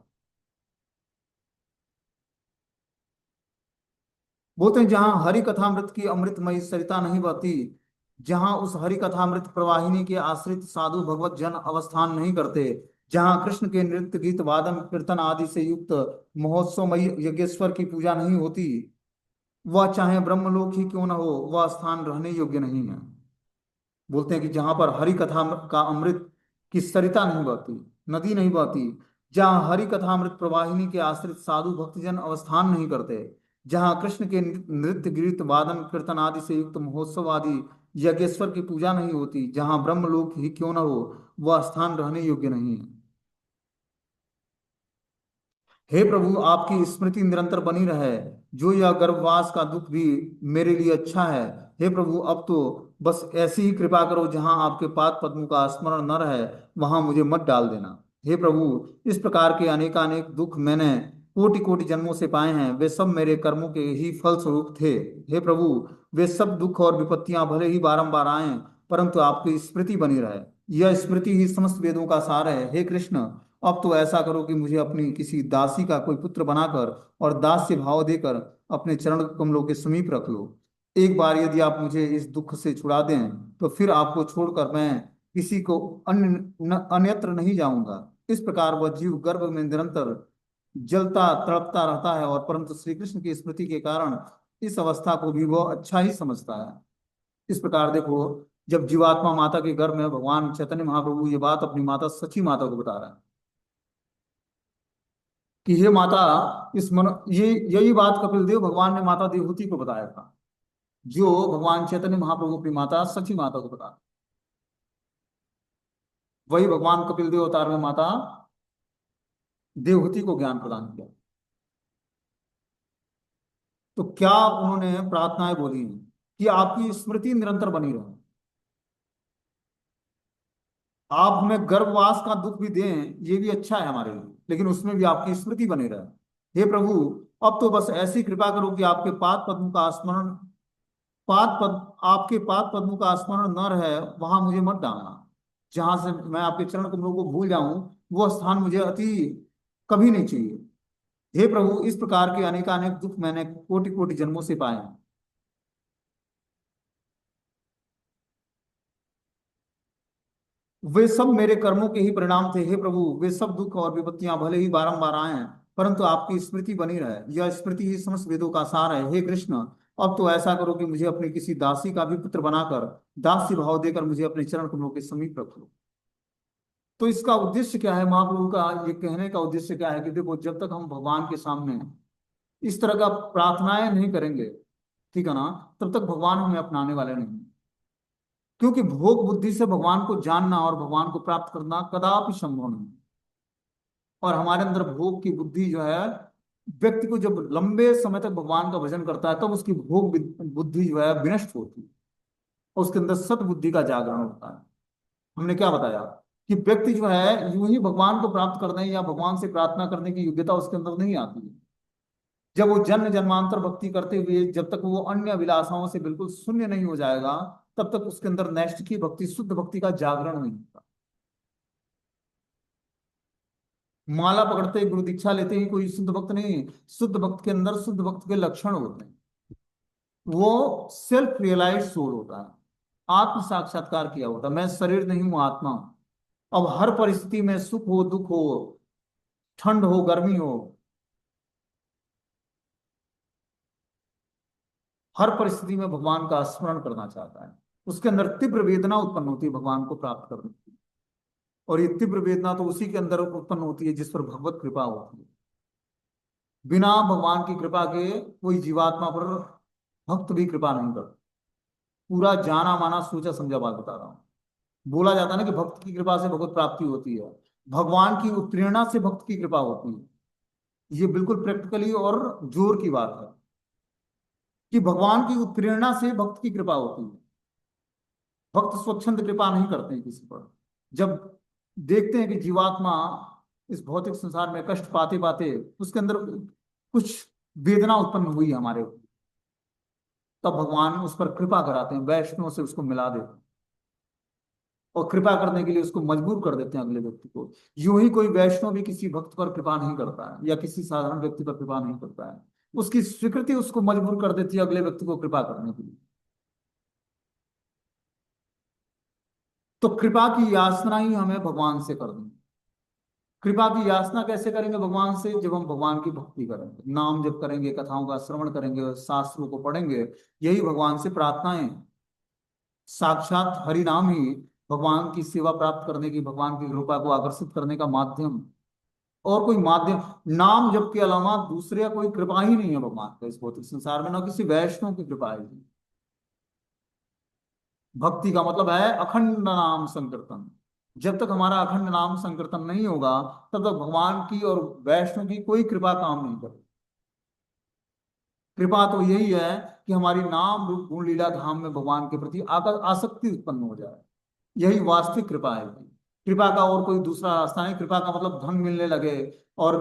बोलते हैं जहां हरि कथामृत की अमृतमयी सरिता नहीं बहती, जहां उस हरि कथामृत प्रवाहिनी के आश्रित साधु भगवत जन अवस्थान नहीं करते, जहां कृष्ण के नृत्य गीत वादन कीर्तन आदि से युक्त महोत्सवमयी यज्ञेश्वर की पूजा नहीं होती, वह चाहे ब्रह्मलोक ही क्यों न हो, वह स्थान रहने योग्य नहीं है। बोलते हैं कि जहां पर हरि कथा का अमृत की सरिता नहीं बहती, नदी नहीं बहती, जहां हरि कथामृत प्रवाहिनी के आश्रित साधु भक्तजन अवस्थान नहीं करते, जहां कृष्ण के नृत्य गीत वादन कीर्तन आदि से युक्त महोत्सव आदि यज्ञेश्वर की पूजा नहीं होती, जहां ब्रह्मलोक ही क्यों न हो, वह स्थान रहने योग्य नहीं है। हे प्रभु, आपकी स्मृति निरंतर बनी रहे, जो यह गर्भवास का दुख भी मेरे लिए अच्छा है। हे प्रभु, अब तो बस ऐसी ही कृपा करो, जहां आपके पाद पद्मों का स्मरण न रहे वहां मुझे मत डाल देना। हे प्रभु, इस प्रकार के अनेकानेक दुख मैंने कोटि कोटि जन्मों से पाए हैं, वे सब मेरे कर्मों के ही फल स्वरूप थे। हे प्रभु, वे सब दुख और विपत्तियां भले ही बारंबार आए, परंतु आपकी स्मृति बनी रहे। यह स्मृति ही समस्त वेदों का सार है। हे कृष्ण, अब तो ऐसा करो कि मुझे अपनी किसी दासी का कोई पुत्र बनाकर और दास से भाव देकर अपने चरण कमलों के समीप रख लो। एक बार यदि आप मुझे इस दुख से छुड़ा दें, तो फिर आपको छोड़कर मैं किसी को अन्यत्र नहीं जाऊंगा। इस प्रकार वह जीव गर्भ में निरंतर जलता तड़पता रहता है, और परंतु श्री कृष्ण की स्मृति के कारण इस अवस्था को भी वह अच्छा ही समझता है। इस प्रकार देखो, जब जीवात्मा माता के गर्भ में, भगवान चैतन्य महाप्रभु ये बात अपनी माता सची माता को बता रहा है कि हे माता, इस मन ये यही बात कपिल देव भगवान ने माता देवहूति को बताया था, जो भगवान चैतन्य महाप्रभु अपनी माता सची माता को बता, वही भगवान कपिल देव अवतार में माता देवहूति को ज्ञान प्रदान किया। तो क्या उन्होंने प्रार्थनाएं बोली हैं कि आपकी स्मृति निरंतर बनी रहे, आप हमें गर्भवास का दुख भी दें, ये भी अच्छा है हमारे लिए, लेकिन उसमें भी आपकी स्मृति बनी रहे। हे प्रभु, अब तो बस ऐसी कृपा करो कि आपके पाद पद्म का स्मरण, पाद पद आपके पाद पद्मों का स्मरण न रहे वहां मुझे मत डालना। जहां से मैं आपके चरण कमलों को भूल जाऊं, वो स्थान मुझे अति कभी नहीं चाहिए। हे प्रभु, इस प्रकार के अनेकानेक दुख मैंने कोटि कोटि जन्मों से पाए हैं। वे सब मेरे कर्मों के ही परिणाम थे हे प्रभु। वे सब दुख और विपत्तियां भले ही बारंबार आए, परंतु आपकी स्मृति बनी रहे। यह स्मृति ही समस्त वेदों का सार है। हे कृष्ण, अब तो ऐसा करो कि मुझे अपनी किसी दासी का भी पुत्र बनाकर दासी भाव देकर मुझे अपने चरण कमलों के समीप रख लो। तो इसका उद्देश्य क्या है? महाप्रभु का ये कहने का उद्देश्य क्या है कि देखो, जब तक हम भगवान के सामने इस तरह का प्रार्थनाएं नहीं करेंगे, ठीक है ना, तब तक भगवान हमें अपनाने वाले नहीं। क्योंकि भोग बुद्धि से भगवान को जानना और भगवान को प्राप्त करना कदापि संभव नहीं। और हमारे अंदर भोग की बुद्धि जो है, व्यक्ति को जब लंबे समय तक भगवान का भजन करता है तब उसकी भोग बुद्धि जो है विनष्ट होती है और उसके अंदर सत बुद्धि का जागरण होता है। हमने क्या बताया कि व्यक्ति जो है यूं ही भगवान को प्राप्त करने या भगवान से प्रार्थना करने की योग्यता उसके अंदर नहीं आती है। जब वो जन्म जन्मांतर भक्ति करते हुए जब तक वो अन्य अभिलाषाओं से बिल्कुल शून्य नहीं हो जाएगा, तब तक उसके अंदर नैष्ठ की भक्ति, शुद्ध भक्ति का जागरण नहीं होता। माला पकड़ते गुरु दीक्षा लेते ही कोई शुद्ध भक्त नहीं। शुद्ध भक्त के अंदर शुद्ध भक्त के लक्षण होते हैं। वो सेल्फ रियलाइज सोल होता है, आत्म साक्षात्कार किया होता है। मैं शरीर नहीं हूं, आत्मा हूं। अब हर परिस्थिति में सुख हो दुख हो, ठंड हो गर्मी हो, हर परिस्थिति में भगवान का स्मरण करना चाहता है। उसके अंदर तीव्र वेदना उत्पन्न होती है भगवान को प्राप्त करने की। और ये तीव्र वेदना तो उसी के अंदर उत्पन्न होती है जिस पर भगवत कृपा होती है। बिना भगवान की कृपा के कोई जीवात्मा पर भक्त भी कृपा नहीं करता। पूरा जाना माना सोचा समझा बात बता रहा हूँ। बोला जाता है ना कि भक्त की कृपा से भगवत प्राप्ति होती है। भगवान की उत्प्रेरणा से भक्त की कृपा होती है। ये बिल्कुल प्रैक्टिकली और जोर की बात है कि भगवान की उत्प्रेरणा से भक्त की कृपा होती है। भक्त स्वच्छंद कृपा नहीं करते हैं किसी पर। जब देखते हैं कि जीवात्मा इस भौतिक संसार में कष्ट पाते पाते उसके अंदर कुछ वेदना उत्पन्न हुई हमारे, तब भगवान उस पर कृपा कराते हैं, वैष्णव से उसको मिला देते हैं और कृपा करने के लिए उसको मजबूर कर देते हैं अगले व्यक्ति को। यूं ही कोई वैष्णव भी किसी भक्त पर कृपा नहीं करता है या किसी साधारण व्यक्ति पर कृपा नहीं करता है। उसकी स्वीकृति उसको मजबूर कर देती है अगले व्यक्ति को कृपा करने के लिए। तो कृपा की याचना ही हमें भगवान से करनी है। कृपा की याचना कैसे करेंगे भगवान से? जब हम भगवान की भक्ति करेंगे, नाम जप करेंगे, कथाओं का श्रवण करेंगे, शास्त्रों को पढ़ेंगे। यही भगवान से प्रार्थनाएं। साक्षात हरि नाम ही भगवान की सेवा प्राप्त करने की, भगवान की कृपा को आकर्षित करने का माध्यम। और कोई माध्यम नाम जप के अलावा दूसरे कोई कृपा ही नहीं है भगवान का इस भौतिक संसार में, ना किसी वैष्णव की कृपा है। भक्ति का मतलब है अखंड नाम संकीर्तन। जब तक हमारा अखंड नाम संकीर्तन नहीं होगा, तब तक भगवान की और वैष्णव की कोई कृपा काम नहीं करेगी। कृपा तो यही है कि हमारी नाम रूप गुण लीला धाम में भगवान के प्रति आसक्ति उत्पन्न हो जाए। यही वास्तविक कृपा है। कृपा का और कोई दूसरा रास्ता नहीं। कृपा का मतलब धन मिलने लगे और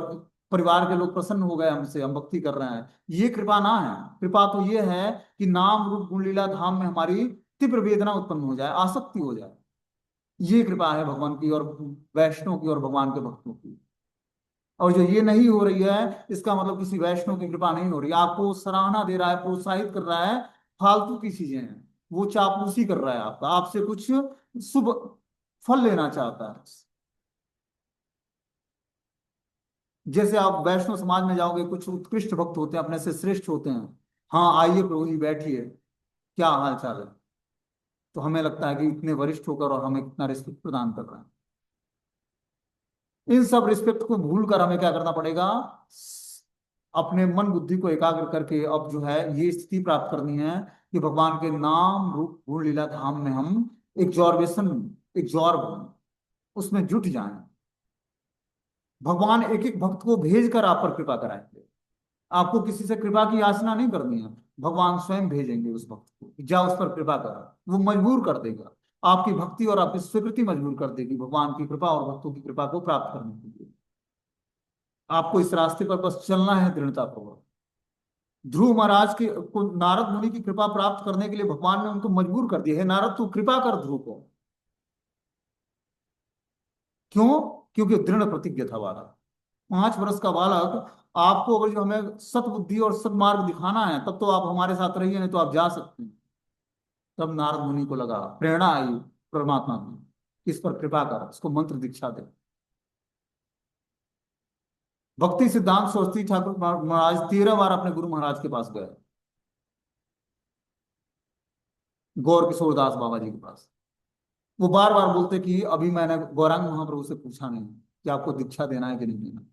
परिवार के लोग प्रसन्न हो गए हमसे, हम भक्ति कर रहे हैं, ये कृपा ना है। कृपा तो ये है कि नाम रूप गुण लीला धाम में हमारी तीव्र वेदना उत्पन्न हो जाए, आसक्ति हो जाए। ये कृपा है भगवान की और वैष्णव की और भगवान के भक्तों की। और जो ये नहीं हो रही है, इसका मतलब किसी वैष्णव की कृपा नहीं हो रही। आपको सराहना दे रहा है, प्रोत्साहित कर रहा है, फालतू की चीजें हैं। वो चापलूसी कर रहा है आपका, आपसे कुछ शुभ फल लेना चाहता है। जैसे आप वैष्णव समाज में जाओगे, कुछ उत्कृष्ट भक्त होते हैं, अपने से श्रेष्ठ होते हैं। हाँ आइए प्रभु जी बैठिए, क्या हाल चाल है? तो हमें लगता है कि इतने वरिष्ठ होकर और हमें कितना रिस्पेक्ट प्रदान कर रहे हैं। इन सब रिस्पेक्ट को भूल कर हमें क्या करना पड़ेगा? अपने मन बुद्धि को एकाग्र करके अब जो है ये स्थिति प्राप्त करनी है कि भगवान के नाम रूप गुण लीला धाम में हम एग्जॉर्बेशन, एग्जॉर्ब उसमें जुट जाएं। भगवान एक एक भक्त को भेज कर आप पर कृपा कराएंगे। आपको किसी से कृपा की याचना नहीं करनी है। भगवान स्वयं भेजेंगे उस भक्त को कि जा उस पर कृपा कर। वो मजबूर कर देगा, आपकी भक्ति और आपकी स्वीकृति मजबूर कर देगी भगवान की कृपा और भक्तों की कृपा को प्राप्त करने के लिए। आपको इस रास्ते पर बस चलना है दृढ़ता पूर्वक। ध्रुव महाराज के को नारद मुनि की कृपा प्राप्त करने के लिए भगवान ने उनको मजबूर कर दिया है, नारद तू कृपा कर ध्रुव को। क्यों? क्योंकि दृढ़ प्रतिज्ञ था बालक, 5 वर्ष का बालक। आपको अगर जो हमें सतबुद्धि और सदमार्ग दिखाना है तब तो आप हमारे साथ रहिए, नहीं तो आप जा सकते हैं। तब नारद मुनि को लगा, प्रेरणा आई परमात्मा की। कि इस पर कृपा कर, इसको मंत्र दीक्षा दे। भक्ति सिद्धांत सरस्वती ठाकुर महाराज 13 बार अपने गुरु महाराज के पास गए, गौर किशोर दास बाबा जी के पास। वो बार बार बोलते कि अभी मैंने गौरांग महाप्रभु से पूछा नहीं कि आपको दीक्षा देना है कि नहीं देना।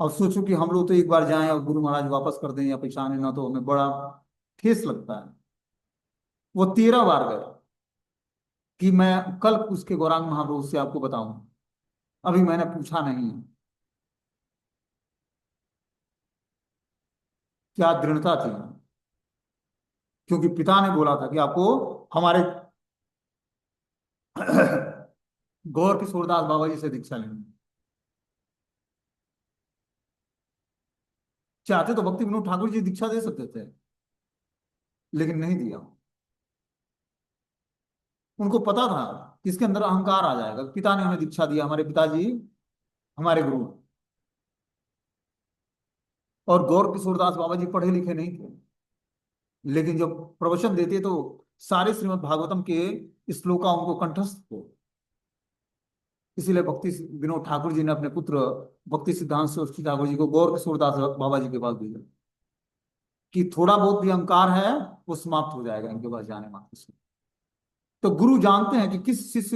अब सोचो कि हम लोग तो एक बार जाएं और गुरु महाराज वापस कर दें या पहचाने ना, तो हमें बड़ा ठेस लगता है। वो 13 बार गए कि मैं कल उसके गौरांग महाप्रभु से आपको बताऊं, अभी मैंने पूछा नहीं है। क्या दृढ़ता थी, क्योंकि पिता ने बोला था कि आपको हमारे गौर किशोरदास बाबा जी से दीक्षा लेनी। चाहते तो भक्ति विनोद ठाकुर जी दीक्षा दे सकते थे, लेकिन नहीं दिया। उनको पता था कि इसके अंदर अहंकार आ जाएगा। पिता ने हमें दीक्षा दिया, हमारे पिताजी हमारे गुरु। और गौर किशोरदास बाबा जी पढ़े लिखे नहीं थे, लेकिन जब प्रवचन देते तो सारे श्रीमद् भागवतम के श्लोका उनको कंठस्थ थे। इसीलिए भक्ति विनोद ठाकुर जी ने अपने पुत्र भक्ति सिद्धांत सरस्वती ठाकुर जी को गौर किशोरदास बाबा जी के पास भेजा कि थोड़ा बहुत भी अहंकार है वो समाप्त हो जाएगा इनके पास जाने मात्र से। तो गुरु जानते हैं कि किस शिष्य